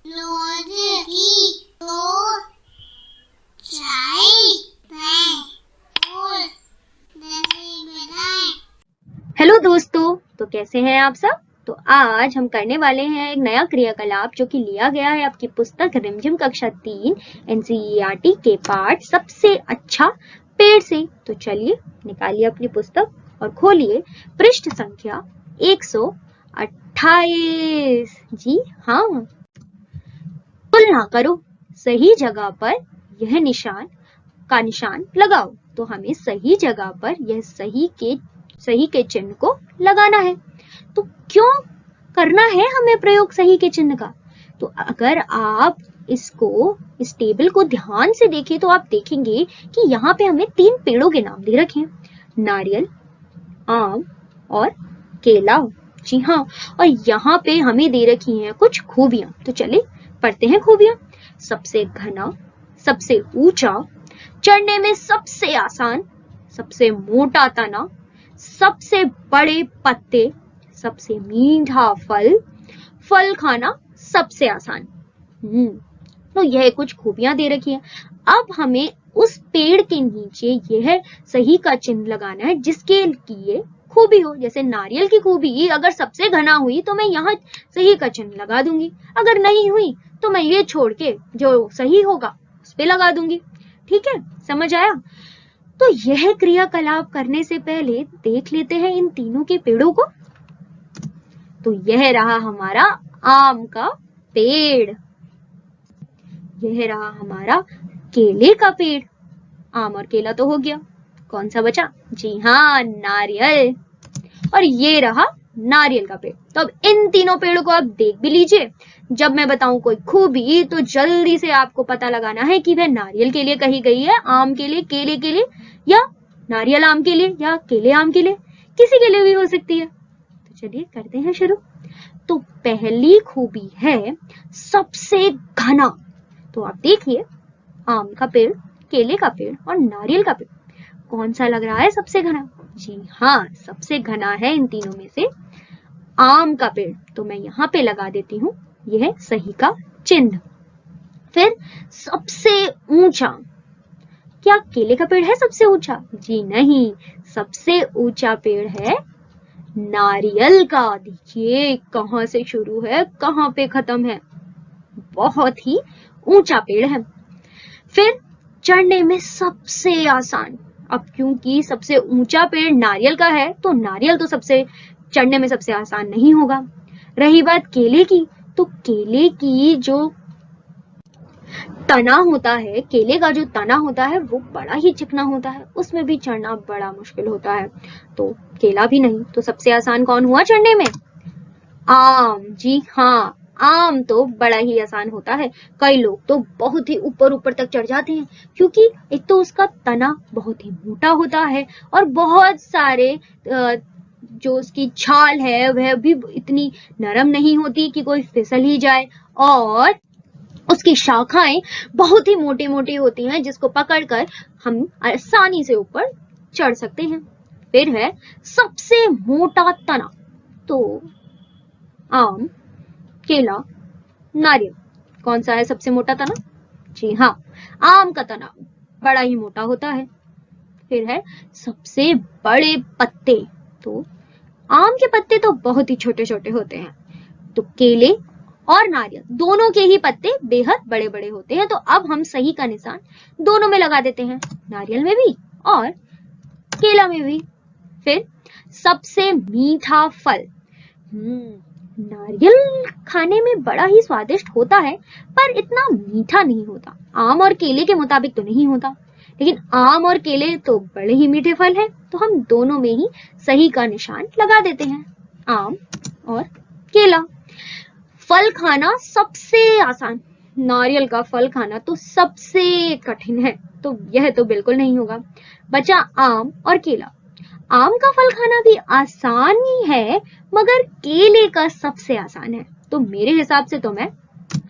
रोटी दो चाय और दही बनाए। हेलो दोस्तों, तो कैसे हैं आप सब। तो आज हम करने वाले हैं एक नया क्रियाकलाप जो कि लिया गया है आपकी पुस्तक रिमझिम कक्षा 3 एनसीईआरटी के पाठ सबसे अच्छा पेड़ से। तो चलिए निकालिए अपनी पुस्तक और खोलिए पृष्ठ संख्या 128। जी हाँ, तुलना करो, सही जगह पर यह निशान लगाओ। तो हमें सही जगह पर यह सही के चिन्ह को लगाना है। तो क्यों करना है हमें प्रयोग सही के चिन्ह का? तो अगर आप इस टेबल को ध्यान से देखें तो आप देखेंगे कि यहाँ पे हमें 3 पेड़ों के नाम दे रखे हैं, नारियल, आम और केला। जी हाँ, और यहाँ पे हमें दे रखी हैं कुछ खूबियां। तो चलिए पढ़ते हैं खूबियां। सबसे घना, सबसे ऊंचा, चढ़ने में सबसे आसान, सबसे मोटा तना, सबसे बड़े पत्ते, सबसे मीठा फल, फल खाना सबसे आसान। तो यह कुछ खूबियां दे रखी है। अब हमें उस पेड़ के नीचे यह सही का चिन्ह लगाना है जिसके लिए खूबी हो। जैसे नारियल की खूबी अगर सबसे घना हुई तो मैं यहाँ सही का चिन्ह लगा दूंगी, अगर नहीं हुई तो मैं ये छोड़ के जो सही होगा उस पे लगा दूंगी। ठीक है, समझ आया? तो यह क्रियाकलाप करने से पहले देख लेते हैं इन तीनों के पेड़ों को। तो यह रहा हमारा आम का पेड़, यह रहा हमारा केले का पेड़। आम और केला तो हो गया, कौन सा बचा? जी हाँ, नारियल। और ये रहा नारियल का पेड़। तो अब इन तीनों पेड़ों को आप देख भी लीजिए। जब मैं बताऊं कोई खूबी तो जल्दी से आपको पता लगाना है कि वह नारियल के लिए कही गई है, आम के लिए, केले के लिए, या नारियल आम के लिए, या केले आम के लिए, किसी के लिए भी हो सकती है। तो चलिए करते हैं शुरू। तो पहली खूबी है सबसे घना। तो आप देखिए, आम का पेड़, केले का पेड़ और नारियल का पेड़, कौन सा लग रहा है सबसे घना? जी हाँ, सबसे घना है इन तीनों में से आम का पेड़। तो मैं यहाँ पे लगा देती हूँ यह सही का चिन्ह। फिर सबसे ऊंचा, क्या केले का पेड़ है सबसे ऊंचा? जी नहीं, सबसे ऊंचा पेड़ है नारियल का। देखिए कहाँ से शुरू है, कहाँ पे खत्म है, बहुत ही ऊंचा पेड़ है। फिर चढ़ने में सबसे आसान। अब क्योंकि सबसे ऊंचा पेड़ नारियल का है तो नारियल तो सबसे चढ़ने में सबसे आसान नहीं होगा। रही बात केले की, तो केले की जो तना होता है, केले का जो तना होता है वो बड़ा ही चिकना होता है, उसमें भी चढ़ना बड़ा मुश्किल होता है। तो केला भी नहीं, तो सबसे आसान कौन हुआ चढ़ने में? आम। जी हाँ, आम तो बड़ा ही आसान होता है। कई लोग तो बहुत ही ऊपर ऊपर तक चढ़ जाते हैं क्योंकि एक तो उसका तना बहुत ही मोटा होता है और बहुत सारे जो उसकी छाल है वह भी इतनी नरम नहीं होती कि कोई फिसल ही जाए, और उसकी शाखाएं बहुत ही मोटी मोटी होती हैं जिसको पकड़कर हम आसानी से ऊपर चढ़ सकते हैं। फिर है सबसे मोटा तना। तो आम, केला, नारियल, कौन सा है सबसे मोटा तना? जी हाँ, आम का तना बड़ा ही मोटा होता है। फिर है सबसे बड़े पत्ते। तो आम के पत्ते तो बहुत ही छोटे छोटे होते हैं, तो केले और नारियल दोनों के ही पत्ते बेहद बड़े बड़े होते हैं। तो अब हम सही का निशान दोनों में लगा देते हैं, नारियल में भी और केला में भी। फिर सबसे मीठा फल। नारियल खाने में बड़ा ही स्वादिष्ट होता है पर इतना मीठा नहीं होता, आम और केले के मुताबिक तो नहीं होता, लेकिन आम और केले तो बड़े ही मीठे फल हैं, तो हम दोनों में ही सही का निशान लगा देते हैं, आम और केला। फल खाना सबसे आसान, नारियल का फल खाना तो सबसे कठिन है, तो यह तो बिल्कुल नहीं होगा। बचा आम और केला। आम का फल खाना भी आसान ही है मगर केले का सबसे आसान है, तो मेरे हिसाब से तो मैं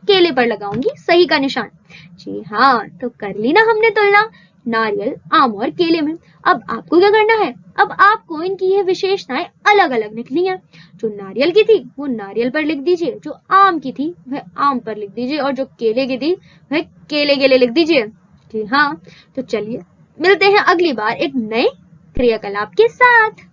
केले पर लगाऊंगी सही का निशान। जी हाँ, तो कर ली ना हमने तुलना नारियल, आम और केले में। अब आपको क्या करना है, अब आपको इनकी ये विशेषताएं अलग अलग लिखनी है। जो नारियल की थी वो नारियल पर लिख दीजिए, जो आम की थी वह आम पर लिख दीजिए, और जो केले की थी वह केले के लिए लिख दीजिए। जी हाँ, तो चलिए मिलते हैं अगली बार एक नए क्रियाकलाप के साथ।